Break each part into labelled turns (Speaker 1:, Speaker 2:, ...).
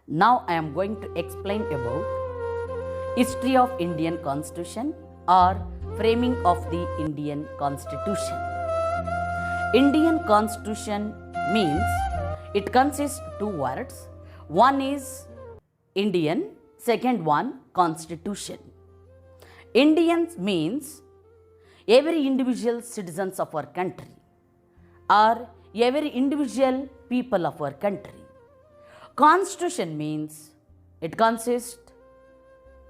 Speaker 1: Now I am going to explain about history of Indian Constitution or framing of the Indian Constitution. Indian Constitution means it consists two words. One is Indian, second one Constitution. Indians means every individual citizens of our country or every individual people of our country. Constitution means it consists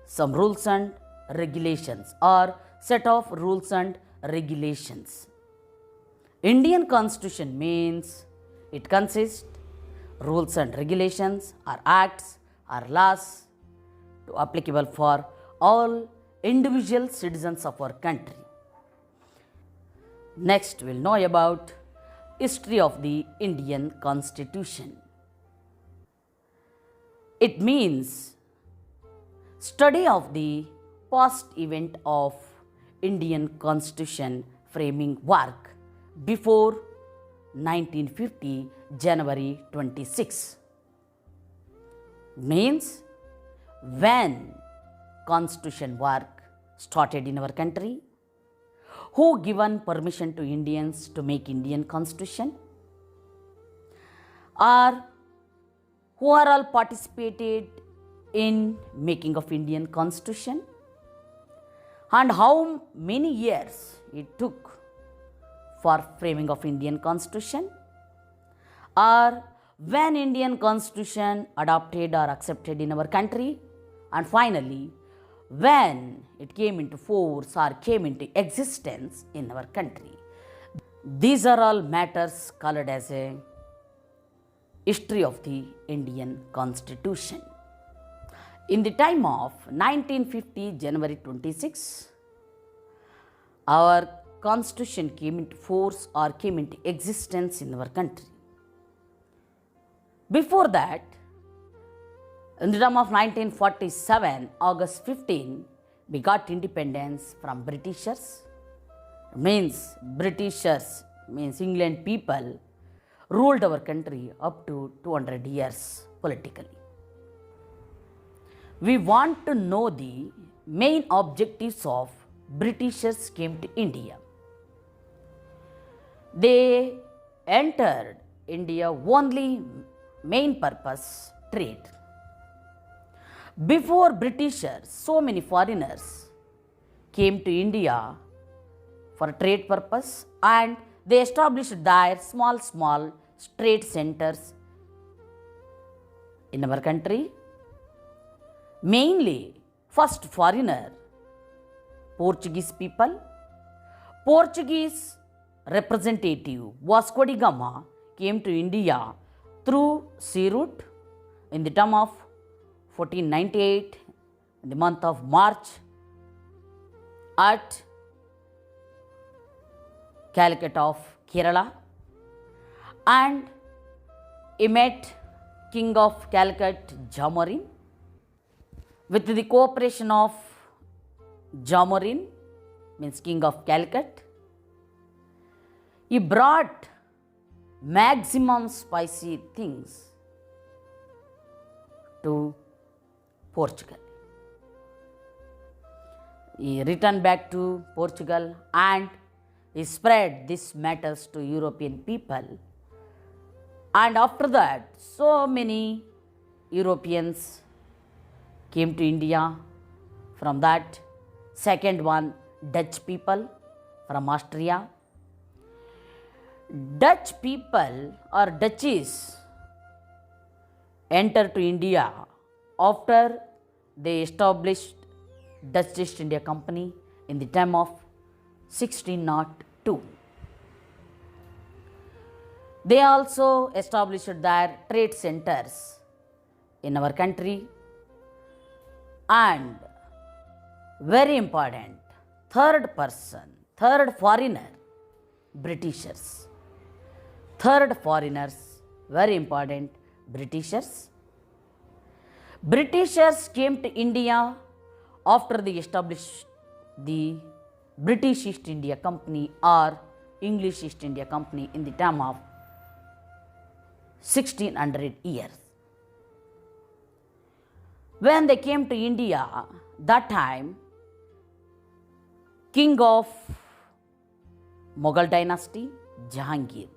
Speaker 1: some rules and regulations or set of rules and regulations. Indian Constitution means it consists rules and regulations or acts or laws to applicable for all individual citizens of our country. Next we'll know about history of the Indian Constitution. It means study of the past event of Indian Constitution framing work before 1950 January 26. Means when Constitution work started in our country, who given permission to Indians to make Indian Constitution, or who are all participated in making of Indian Constitution, and how many years it took for framing of Indian Constitution, or when Indian Constitution adopted or accepted in our country, and finally when it came into force or came into existence in our country. These are all matters called as a history of the Indian Constitution. In the time of 1950 January 26, our Constitution came into force or came into existence in our country. Before that, in the time of 1947, August 15, we got independence from Britishers. Britishers means England people ruled our country up to 200 years politically. We want to know the main objectives of Britishers came to India. They entered India only main purpose trade. Before Britishers, so many foreigners came to India for trade purpose and they established their small trade centers in our country. Mainly, first foreigner, Portuguese people. Portuguese representative Vasco da Gama came to India through sea route in the term of 1498 in the month of March at Calicut of Kerala, and he met King of Calicut Jamorin. With the cooperation of Jamorin, means King of Calicut, he brought maximum spicy things to Portugal. He returned back to Portugal and he spread these matters to European people. And after that, so many Europeans came to India. From that, second one, Dutch people from Austria. Dutch people or Dutchies entered to India after they established Dutch East India Company in the time of 1602. They also established their trade centers in our country. And very important, third foreigner, Britishers. Third foreigners, very important, Britishers. Britishers came to India after they established the British East India Company or English East India Company in the time of 1600 years. When they came to India, that time, king of Mughal dynasty, Jahangir.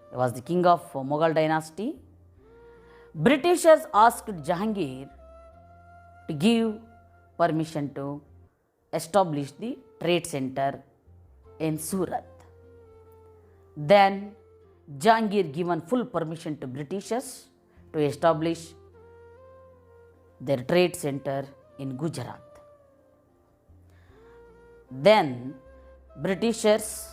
Speaker 1: He was the king of Mughal dynasty. Britishers asked Jahangir to give permission to establish the trade center in Surat. Then Jahangir given full permission to Britishers to establish their trade center in Gujarat. Then Britishers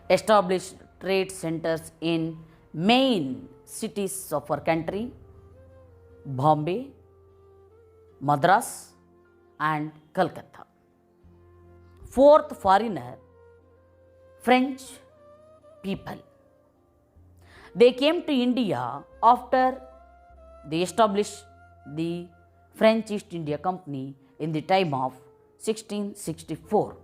Speaker 1: established trade centers in main cities of our country, Bombay, Madras and Calcutta. Fourth foreigner, French people. They came to India after they established the French East India Company in the time of 1664.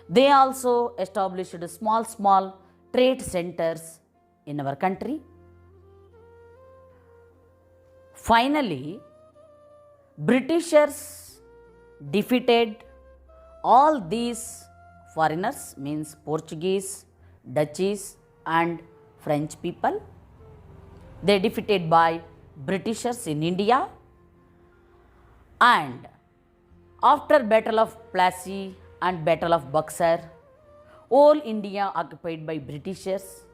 Speaker 1: They also established small trade centers in our country. Finally, Britishers defeated all these foreigners, means Portuguese, Dutchies and French people. They defeated by Britishers in India, and after Battle of Plassey and Battle of Buxar, all India occupied by Britishers.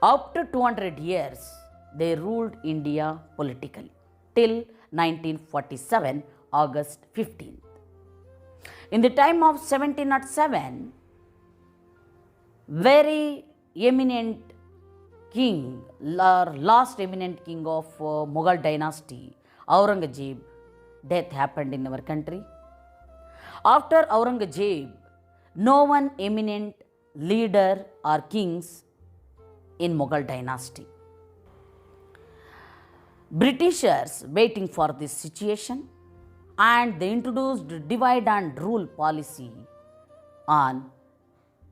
Speaker 1: Up to 200 years, they ruled India politically till 1947, August 15th. In the time of 1707, very eminent king, last eminent king of Mughal dynasty, Aurangzeb, death happened in our country. After Aurangzeb, no one eminent leader or kings in Mughal dynasty. Britishers waiting for this situation, and they introduced divide and rule policy on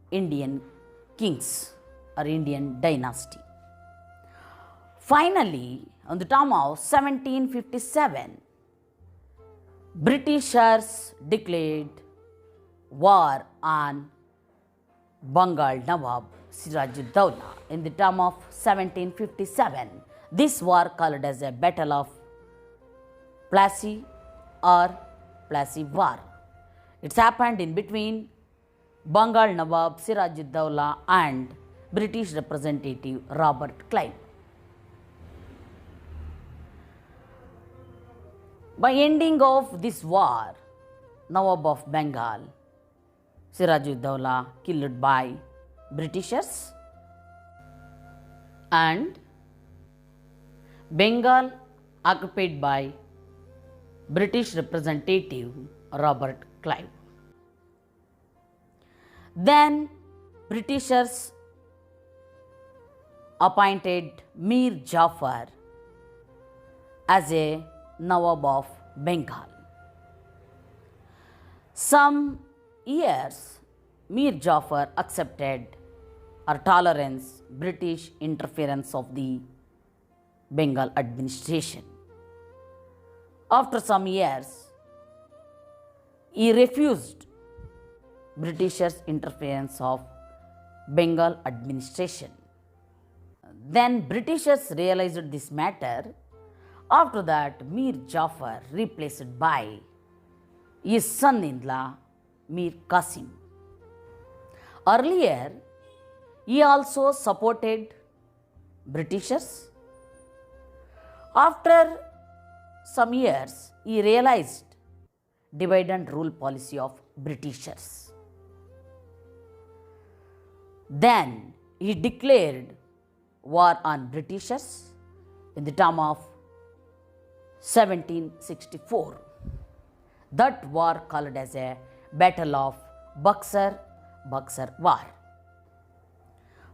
Speaker 1: Indian kings or Indian dynasty. Finally, on the time of 1757, Britishers declared war on Bengal Nawab Siraj-ud-Dowla in the term of 1757. This war called as a Battle of Plassey or Plassey War. It's happened in between Bengal Nawab Siraj-ud-Dowla and British representative Robert Clive. By ending of this war, Nawab of Bengal Siraj-ud-Dowla killed by Britishers, and Bengal occupied by British representative Robert Clive. Then Britishers appointed Mir Jafar as a Nawab of Bengal. Some years Mir Jafar accepted or tolerance British interference of the Bengal administration. After some years, he refused Britishers' interference of Bengal administration. Then Britishers realized this matter. After that, Mir Jafar replaced by his son-in-law Mir Qasim. Earlier, he also supported Britishers. After some years, he realized divide and rule policy of Britishers. Then he declared war on Britishers in the term of 1764. That war called as a Battle of Buxar War.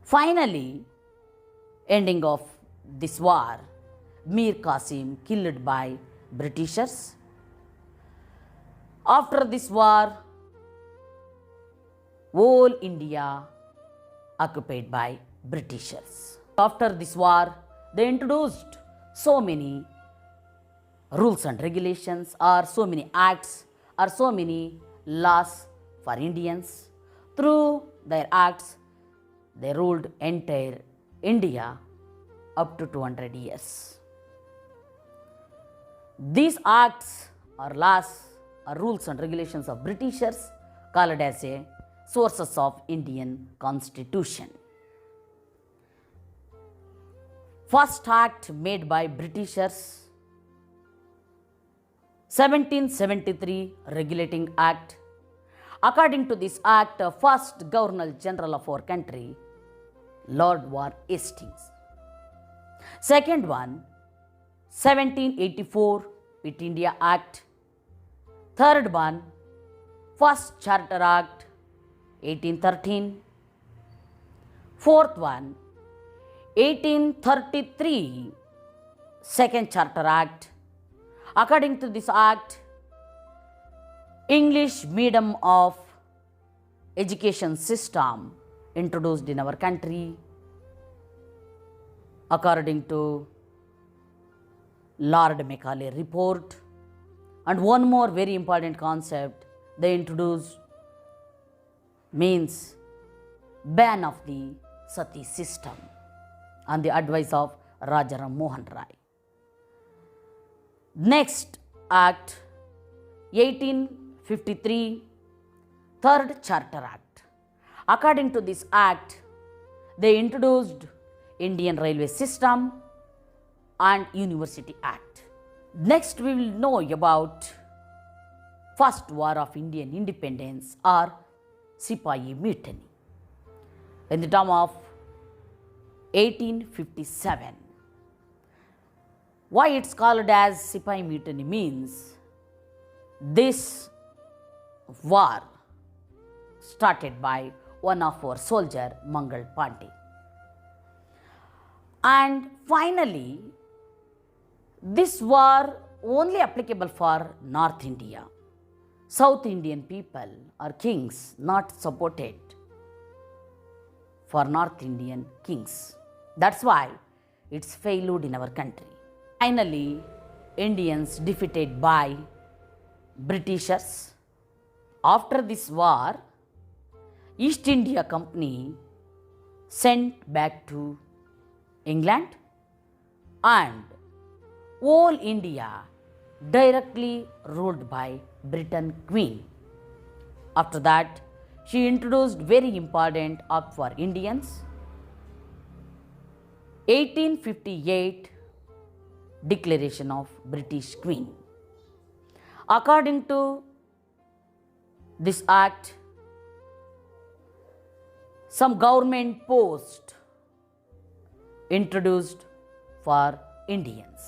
Speaker 1: Finally, ending of this war, Mir Qasim killed by Britishers. After this war, whole India occupied by Britishers. After this war, they introduced so many rules and regulations or so many acts or so many laws for Indians. Through their acts, they ruled entire India up to 200 years. These acts or laws or rules and regulations of Britishers called as a sources of Indian Constitution. First act made by Britishers, 1773 Regulating Act. According to this act, first Governor General of our country, Lord War Hastings. Second one, 1784 Quit India Act. Third one, first Charter Act, 1813. Fourth one, 1833 Second Charter Act. According to this act, English medium of education system introduced in our country. According to Lord Macaulay report. And one more very important concept they introduced means ban of the sati system on the advice of Rajaram Mohan Rai. Next act, 1853 Third Charter Act. According to this act, they introduced Indian Railway System and University Act. Next we will know about First War of Indian Independence or Sipahi Mutiny in the term of 1857. Why it's called as Sipahi Mutiny means this war started by one of our soldier, Mangal Pandey. And finally, this war only applicable for North India. South Indian people or kings not supported for North Indian kings. That's why it's failed in our country. Finally, Indians defeated by Britishers. After this war, East India Company sent back to England and whole India directly ruled by Britain Queen. After that, she introduced very important act for Indians. 1858 Declaration of British Queen. According to this act, some government post introduced for Indians.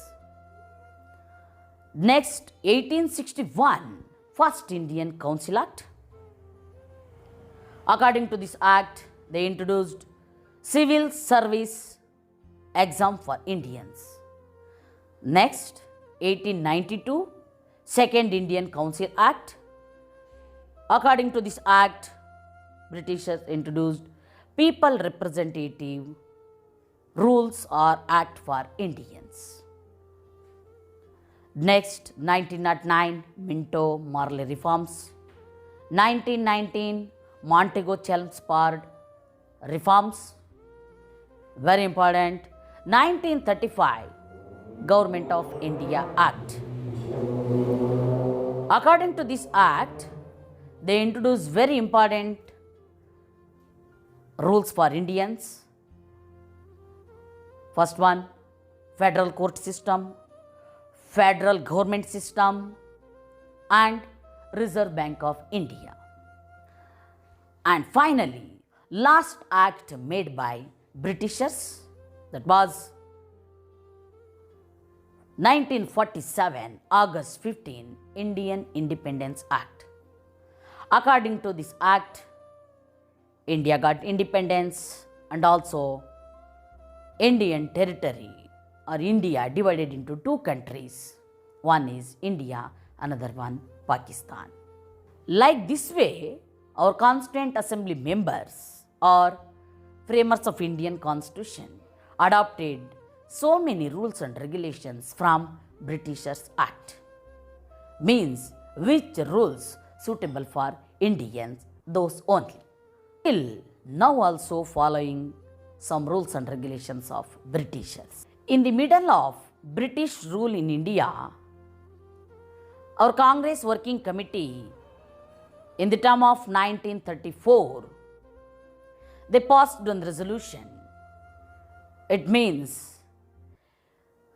Speaker 1: Next, 1861 First Indian Council Act. According to this act, they introduced civil service exam for Indians. Next, 1892 Second Indian Council Act. According to this act, Britishers introduced people representative rules or act for Indians. Next, 1909 Minto Morley reforms. 1919 Montego Chelmsford reforms. Very important. 1935 Government of India Act. According to this act, they introduced very important rules for Indians. First one, federal court system, federal government system, and Reserve Bank of India. And finally, last act made by Britishers, that was 1947 August 15 Indian Independence Act. According to this act, India got independence and also Indian territory or India divided into two countries. One is India, another one Pakistan. Like this way, our Constituent Assembly members or framers of Indian Constitution adopted so many rules and regulations from Britishers Act. Means which rules suitable for Indians, those only. Till now also following some rules and regulations of Britishers. In the middle of British rule in India, our Congress Working Committee in the term of 1934, they passed one resolution. It means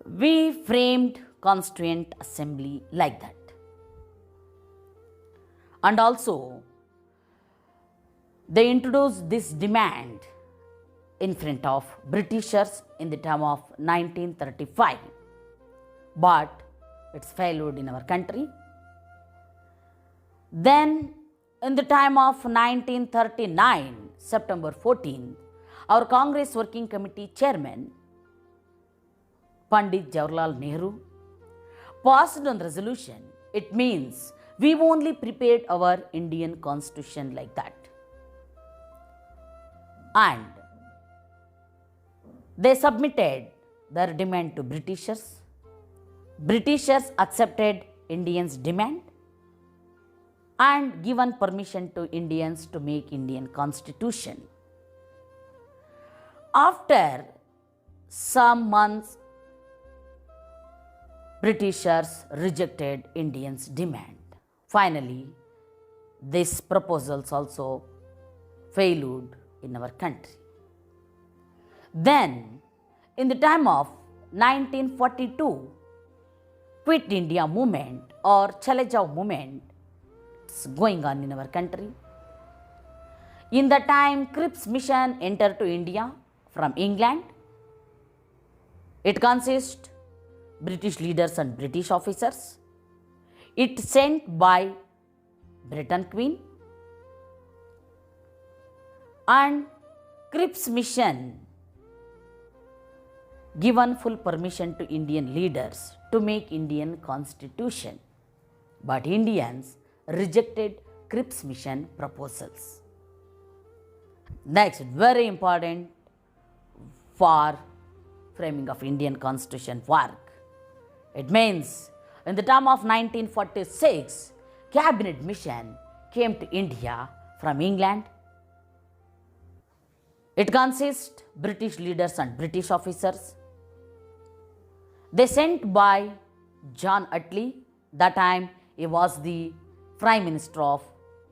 Speaker 1: we framed Constituent Assembly like that. And also, they introduced this demand in front of Britishers in the term of 1935. But it's failed in our country. Then, in the time of 1939, September 14th, our Congress Working Committee Chairman, Pandit Jawaharlal Nehru, passed on resolution. It means we only prepared our Indian Constitution like that. And they submitted their demand to Britishers. Britishers accepted Indians' demand and given permission to Indians to make Indian Constitution. After some months, Britishers rejected Indians' demand. Finally, these proposals also failed in our country. Then, in the time of 1942, Quit India movement or Chale Jao movement is going on in our country. In the time Cripps mission entered to India from England, it consists British leaders and British officers. It sent by Britain Queen, and Cripps mission given full permission to Indian leaders to make Indian Constitution, but Indians rejected Cripps mission proposals. Next, very important for framing of Indian Constitution work. It means in the term of 1946, cabinet mission came to India from England. It consists British leaders and British officers. They sent by John Attlee. That time he was the Prime Minister of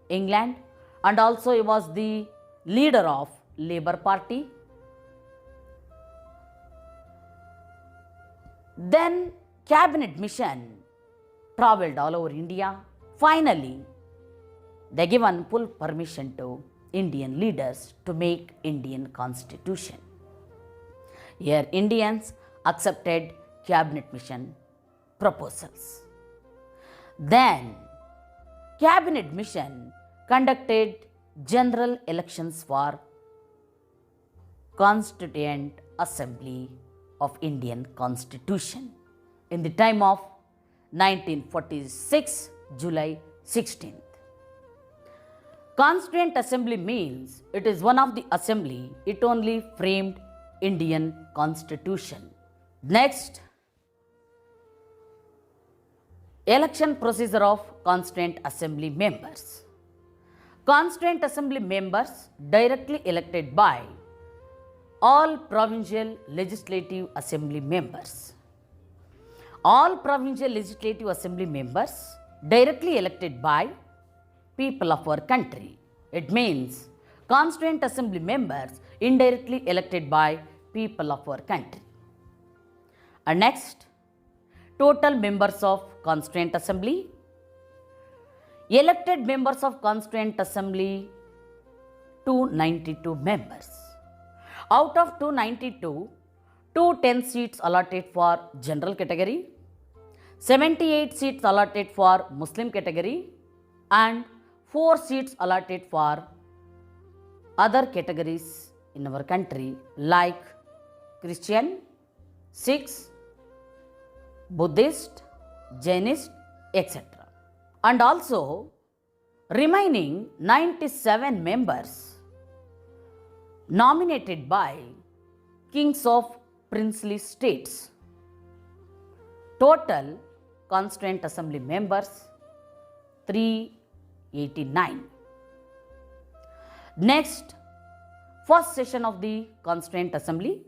Speaker 1: England and also he was the leader of Labour Party. Then cabinet mission travelled all over India. Finally, they given full permission to Indian leaders to make Indian Constitution. Here Indians accepted cabinet mission proposals. Then cabinet mission conducted general elections for Constituent Assembly of Indian Constitution in the time of 1946, July 16th. Constituent Assembly means it is one of the assembly, it only framed Indian Constitution. Next, election procedure of Constituent Assembly members. Constituent Assembly members directly elected by all provincial legislative assembly members. All provincial legislative assembly members directly elected by people of our country. It means Constituent Assembly members indirectly elected by people of our country. And next, total members of Constituent Assembly. Elected members of Constituent Assembly 292 members. Out of 292, 210 seats allotted for general category, 78 seats allotted for Muslim category and 4 seats allotted for other categories in our country like Christian, Sikhs, Buddhist, Jainist, etc. And also remaining 97 members nominated by kings of princely states. Total Constituent Assembly members 389. Next, first session of the Constituent Assembly.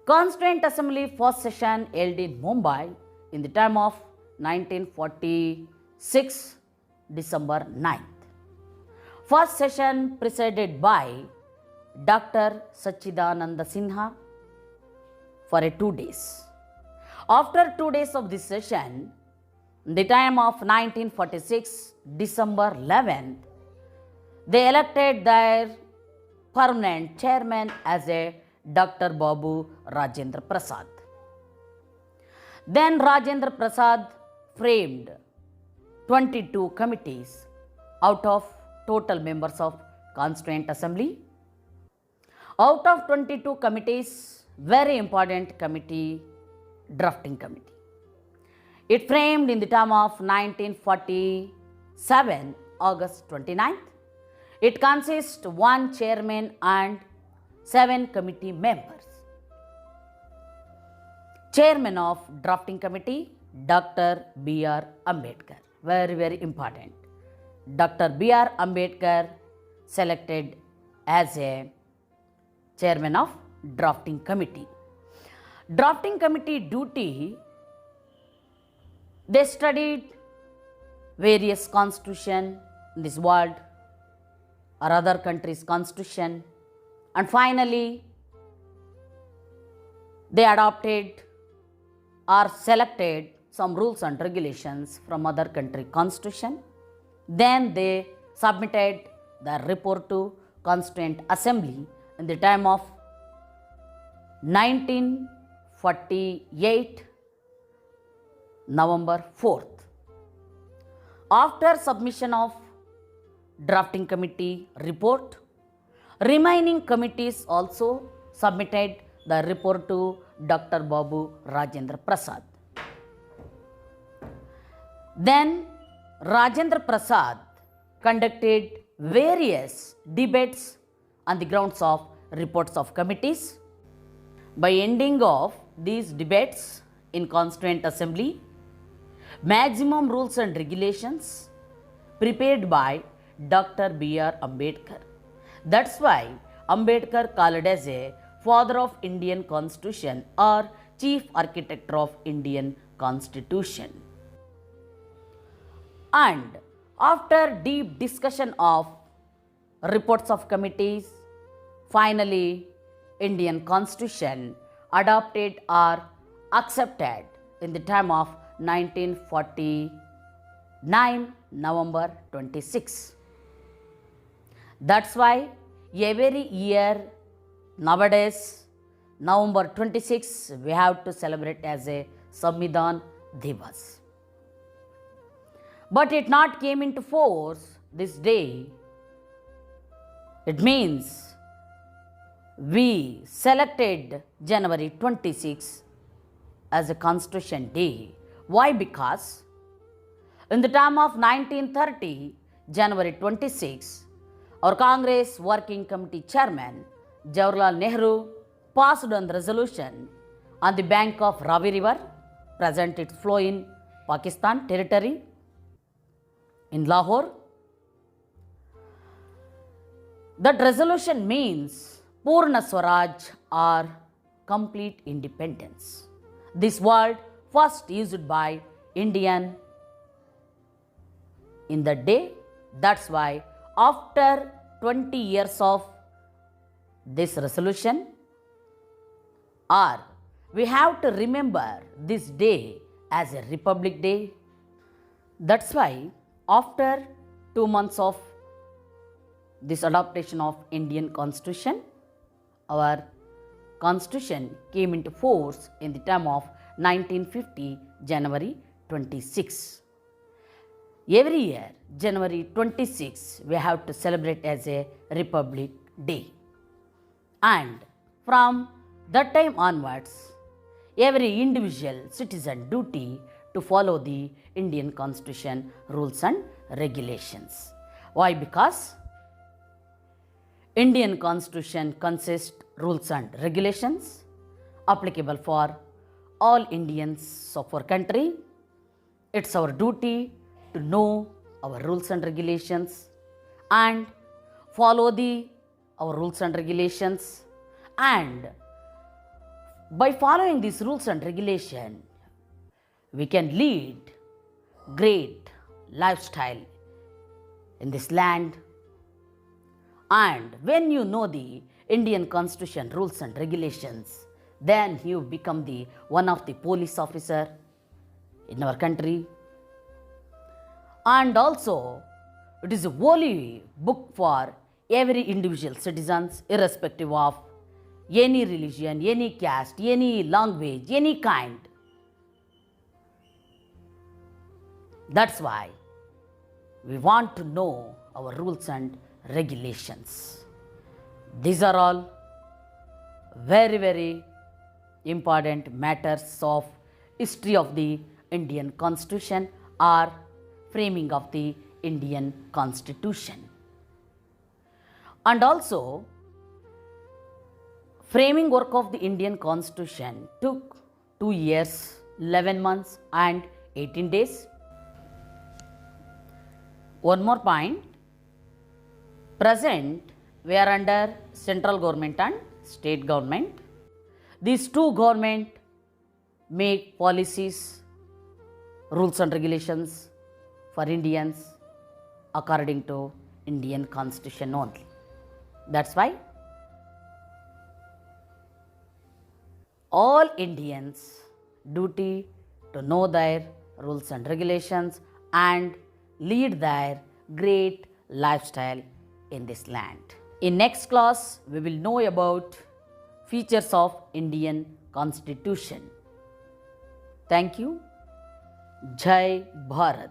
Speaker 1: Constituent Assembly first session held in Mumbai in the time of 1946 December 9th. First session presided by Dr. Sachidananda Sinha for 2 days. After 2 days of this session, the time of 1946 December 11th, they elected their permanent chairman as a Dr. Babu Rajendra Prasad. Then Rajendra Prasad framed 22 committees out of total members of Constituent Assembly. Out of 22 committees, very important committee, drafting committee. It framed in the term of 1947 August 29th. It consists 1 chairman and 7 committee members. Chairman of drafting committee, Dr. B.R. Ambedkar. Very, very important. Dr. B.R. Ambedkar selected as a chairman of drafting committee. Drafting committee duty, they studied various constitution in this world or other countries' constitution, and finally they adopted or selected some rules and regulations from other country constitution. Then they submitted the report to Constituent Assembly in the time of 1948 November 4th. After submission of drafting committee report, remaining committees also submitted the report to Dr. Babu Rajendra Prasad. Then Rajendra Prasad conducted various debates on the grounds of reports of committees. By ending of these debates in Constituent Assembly, maximum rules and regulations prepared by Dr. B.R. Ambedkar. That's why Ambedkar called as a father of Indian Constitution or chief architect of Indian Constitution. And after deep discussion of reports of committees, finally Indian Constitution adopted or accepted in the time of 1949 November 26. That's why every year nowadays November 26 we have to celebrate as a Samvidhan Divas. But it not came into force this day. It means we selected January 26 as a Constitution Day. Why? Because in the time of 1930, January 26, our Congress Working Committee Chairman Jawaharlal Nehru passed on the resolution on the bank of Ravi River, present its flow in Pakistan territory, in Lahore. That resolution means Purna Swaraj or complete independence. This word first used by Indian in the day. That's why after 20 years of this resolution, or we have to remember this day as a Republic Day. That's why after 2 months of this adaptation of Indian Constitution, our Constitution came into force in the term of 1950 January 26. Every year January 26 we have to celebrate as a Republic Day, and from that time onwards every individual citizen duty to follow the Indian Constitution rules and regulations. Why? Because Indian Constitution consists rules and regulations applicable for all Indians of our country, it's our duty to know our rules and regulations and follow our rules and regulations, and by following these rules and regulation we can lead great lifestyle in this land. And when you know the Indian Constitution rules and regulations, then you become the one of the police officer in our country. And also it is a holy book for every individual citizens, irrespective of any religion, any caste, any language, any kind. That's why we want to know our rules and regulations. These are all very, very important matters of history of the Indian Constitution or framing of the Indian Constitution. And also, framing work of the Indian Constitution took 2 years, 11 months and 18 days. One more point, present we are under central government and state government. These two government make policies, rules and regulations for Indians according to Indian Constitution only. That's why all Indians duty to know their rules and regulations and lead their great lifestyle in this land. In next class, we will know about features of Indian Constitution. Thank you. Jai Bharat.